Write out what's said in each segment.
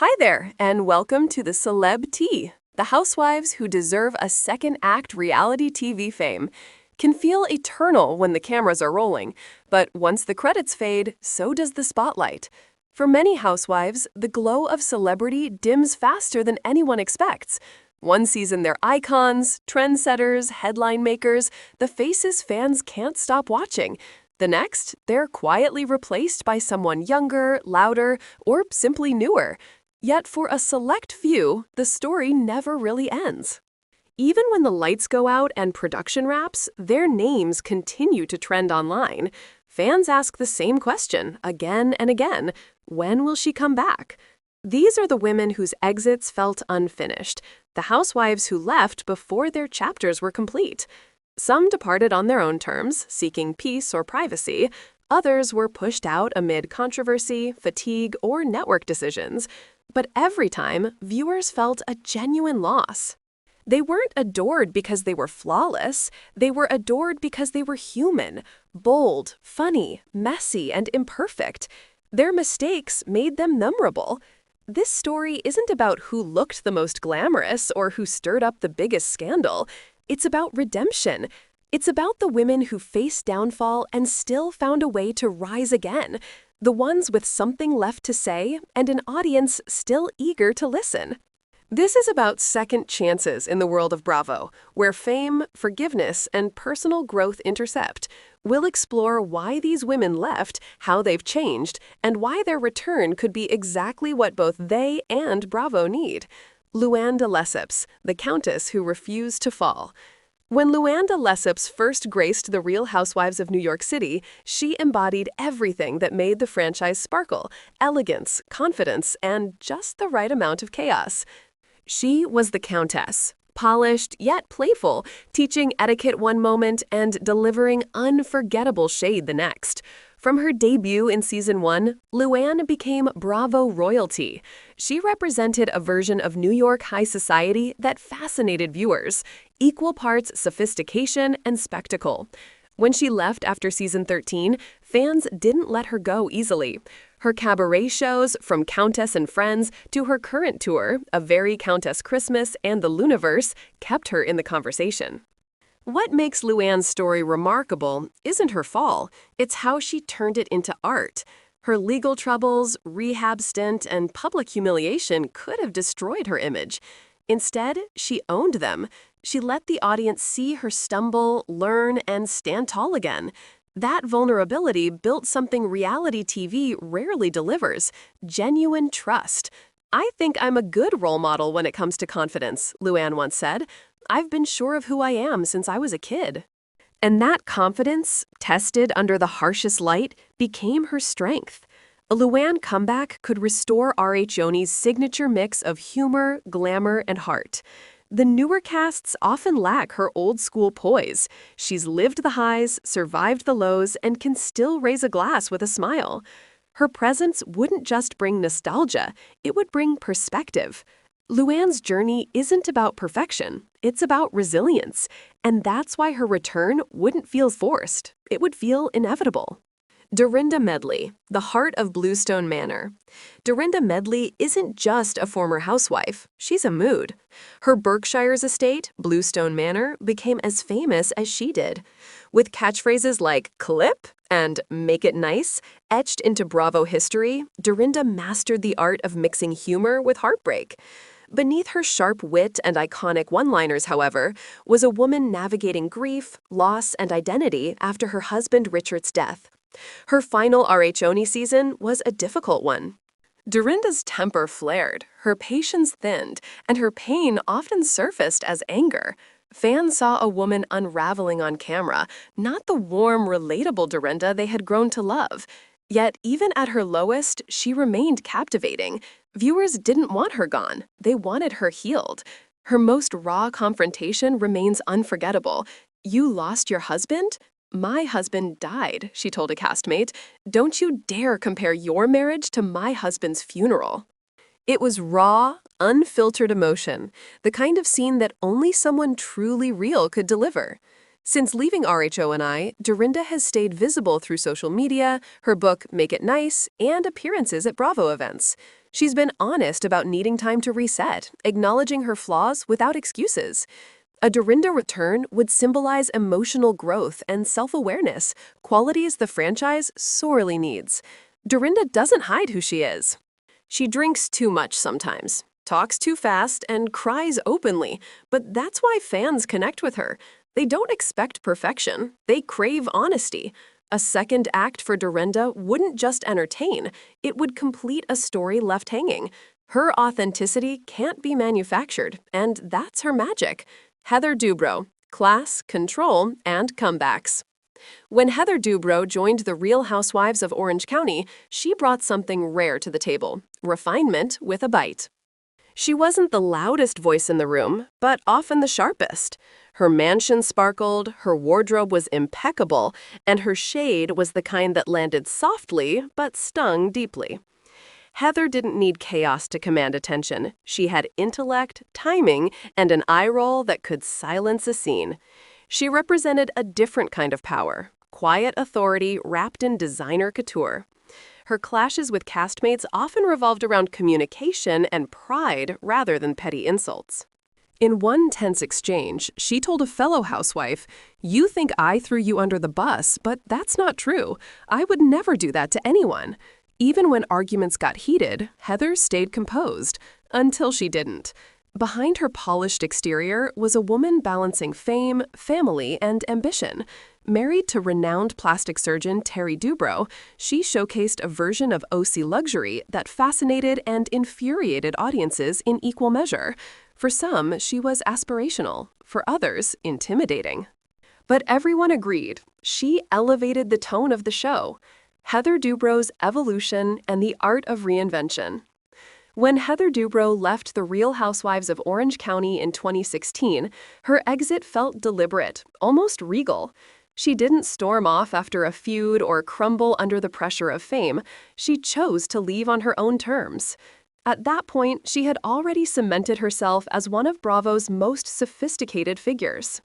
Hi there, and welcome to the Celeb Tea. The housewives who deserve a second act reality TV fame can feel eternal when the cameras are rolling, but once the credits fade, so does the spotlight. For many housewives, the glow of celebrity dims faster than anyone expects. One season they're icons, trendsetters, headline makers, the faces fans can't stop watching. The next, they're quietly replaced by someone younger, louder, or simply newer. Yet for a select few, the story never really ends. Even when the lights go out and production wraps, their names continue to trend online. Fans ask the same question again and again: when will she come back? These are the women whose exits felt unfinished, the housewives who left before their chapters were complete. Some departed on their own terms, seeking peace or privacy. Others were pushed out amid controversy, fatigue, or network decisions. But every time, viewers felt a genuine loss. They weren't adored because they were flawless. They were adored because they were human, bold, funny, messy, and imperfect. Their mistakes made them memorable. This story isn't about who looked the most glamorous or who stirred up the biggest scandal. It's about redemption. It's about the women who faced downfall and still found a way to rise again. The ones with something left to say and an audience still eager to listen. This is about second chances in the world of Bravo, where fame, forgiveness, and personal growth intercept. We'll explore why these women left, how they've changed, and why their return could be exactly what both they and Bravo need. Luann de Lesseps, the countess who refused to fall. When Luann de Lesseps first graced the Real Housewives of New York City, she embodied everything that made the franchise sparkle: elegance, confidence, and just the right amount of chaos. She was the countess, polished yet playful, teaching etiquette one moment and delivering unforgettable shade the next. From her debut in Season 1, Luann became Bravo royalty. She represented a version of New York high society that fascinated viewers, equal parts sophistication and spectacle. When she left after Season 13, fans didn't let her go easily. Her cabaret shows, from Countess and Friends to her current tour, A Very Countess Christmas and The Luniverse, kept her in the conversation. What makes Luann's story remarkable isn't her fall, it's how she turned it into art. Her legal troubles, rehab stint, and public humiliation could have destroyed her image. Instead, she owned them. She let the audience see her stumble, learn, and stand tall again. That vulnerability built something reality TV rarely delivers: genuine trust. "I think I'm a good role model when it comes to confidence," Luann once said. "I've been sure of who I am since I was a kid." And that confidence, tested under the harshest light, became her strength. A Luann comeback could restore RHONY's signature mix of humor, glamour, and heart. The newer casts often lack her old-school poise. She's lived the highs, survived the lows, and can still raise a glass with a smile. Her presence wouldn't just bring nostalgia, it would bring perspective. Luann's journey isn't about perfection, it's about resilience, and that's why her return wouldn't feel forced. It would feel inevitable. Dorinda Medley, the heart of Bluestone Manor. Dorinda Medley isn't just a former housewife, she's a mood. Her Berkshire's estate, Bluestone Manor, became as famous as she did. With catchphrases like "clip" and "make it nice" etched into Bravo history, Dorinda mastered the art of mixing humor with heartbreak. Beneath her sharp wit and iconic one-liners, however, was a woman navigating grief, loss, and identity after her husband Richard's death. Her final RHONY season was a difficult one. Dorinda's temper flared, her patience thinned, and her pain often surfaced as anger. Fans saw a woman unraveling on camera, not the warm, relatable Dorinda they had grown to love. Yet, even at her lowest, she remained captivating. Viewers didn't want her gone, they wanted her healed. Her most raw confrontation remains unforgettable. "You lost your husband? My husband died," she told a castmate. "Don't you dare compare your marriage to my husband's funeral." It was raw, unfiltered emotion, the kind of scene that only someone truly real could deliver. Since leaving RHONY, Dorinda has stayed visible through social media, her book Make It Nice, and appearances at Bravo events. She's been honest about needing time to reset, acknowledging her flaws without excuses. A Dorinda return would symbolize emotional growth and self-awareness, qualities the franchise sorely needs. Dorinda doesn't hide who she is. She drinks too much sometimes, talks too fast, and cries openly, but that's why fans connect with her. They don't expect perfection, they crave honesty. A second act for Dorinda wouldn't just entertain, it would complete a story left hanging. Her authenticity can't be manufactured, and that's her magic. Heather Dubrow, class, control, and comebacks. When Heather Dubrow joined the Real Housewives of Orange County, she brought something rare to the table: refinement with a bite. She wasn't the loudest voice in the room, but often the sharpest. Her mansion sparkled, her wardrobe was impeccable, and her shade was the kind that landed softly but stung deeply. Heather didn't need chaos to command attention. She had intellect, timing, and an eye roll that could silence a scene. She represented a different kind of power, quiet authority wrapped in designer couture. Her clashes with castmates often revolved around communication and pride rather than petty insults. In one tense exchange, she told a fellow housewife, "You think I threw you under the bus, but that's not true. I would never do that to anyone." Even when arguments got heated, Heather stayed composed, until she didn't. Behind her polished exterior was a woman balancing fame, family, and ambition. Married to renowned plastic surgeon Terry Dubrow, she showcased a version of OC luxury that fascinated and infuriated audiences in equal measure. For some, she was aspirational. For others, intimidating. But everyone agreed. She elevated the tone of the show. Heather Dubrow's evolution and the art of reinvention. When Heather Dubrow left the Real Housewives of Orange County in 2016, her exit felt deliberate, almost regal. She didn't storm off after a feud or crumble under the pressure of fame. She chose to leave on her own terms. At that point, she had already cemented herself as one of Bravo's most sophisticated figures.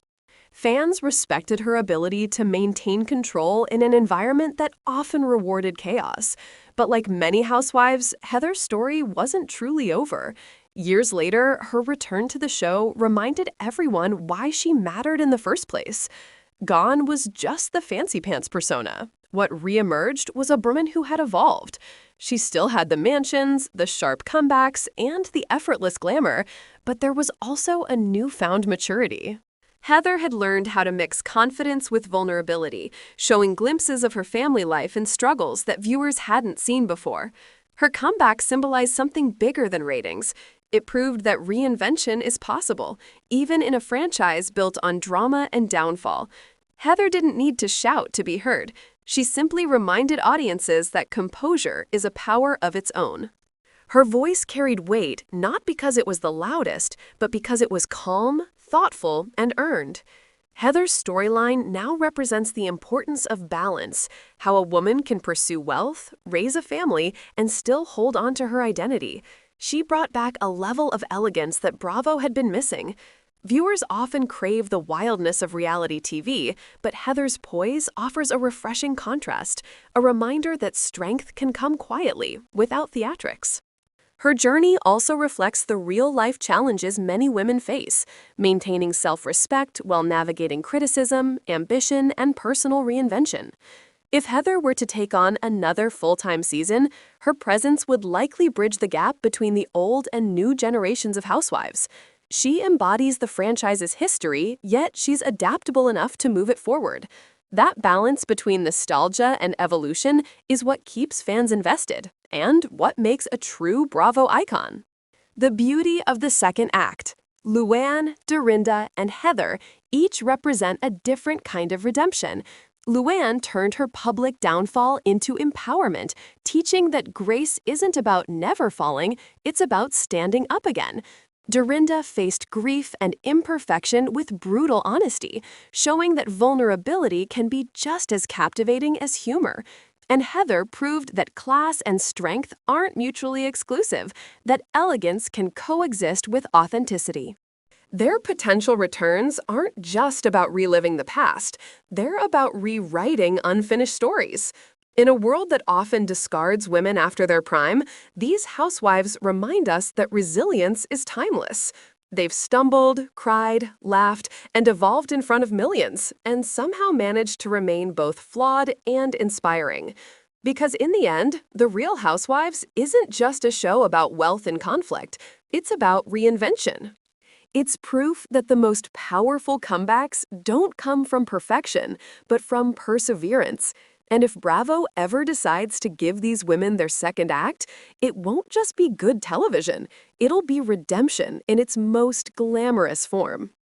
Fans respected her ability to maintain control in an environment that often rewarded chaos. But like many housewives, Heather's story wasn't truly over. Years later, her return to the show reminded everyone why she mattered in the first place. Gone was just the fancy pants persona. What reemerged was a woman who had evolved. She still had the mansions, the sharp comebacks, and the effortless glamour, but there was also a newfound maturity. Heather had learned how to mix confidence with vulnerability, showing glimpses of her family life and struggles that viewers hadn't seen before. Her comeback symbolized something bigger than ratings. It proved that reinvention is possible, even in a franchise built on drama and downfall. Heather didn't need to shout to be heard. She simply reminded audiences that composure is a power of its own. Her voice carried weight not because it was the loudest, but because it was calm, thoughtful, and earned. Heather's storyline now represents the importance of balance, how a woman can pursue wealth, raise a family, and still hold on to her identity. She brought back a level of elegance that Bravo had been missing. Viewers often crave the wildness of reality TV, but Heather's poise offers a refreshing contrast, a reminder that strength can come quietly, without theatrics. Her journey also reflects the real-life challenges many women face, maintaining self-respect while navigating criticism, ambition, and personal reinvention. If Heather were to take on another full-time season, her presence would likely bridge the gap between the old and new generations of housewives. She embodies the franchise's history, yet she's adaptable enough to move it forward. That balance between nostalgia and evolution is what keeps fans invested, and what makes a true Bravo icon. The beauty of the second act. Luann, Dorinda, and Heather each represent a different kind of redemption. Luann turned her public downfall into empowerment, teaching that grace isn't about never falling, it's about standing up again. Dorinda faced grief and imperfection with brutal honesty, showing that vulnerability can be just as captivating as humor. And Heather proved that class and strength aren't mutually exclusive, that elegance can coexist with authenticity. Their potential returns aren't just about reliving the past, they're about rewriting unfinished stories. In a world that often discards women after their prime, these housewives remind us that resilience is timeless. They've stumbled, cried, laughed, and evolved in front of millions, and somehow managed to remain both flawed and inspiring. Because in the end, The Real Housewives isn't just a show about wealth and conflict, it's about reinvention. It's proof that the most powerful comebacks don't come from perfection, but from perseverance. And if Bravo ever decides to give these women their second act, it won't just be good television, it'll be redemption in its most glamorous form.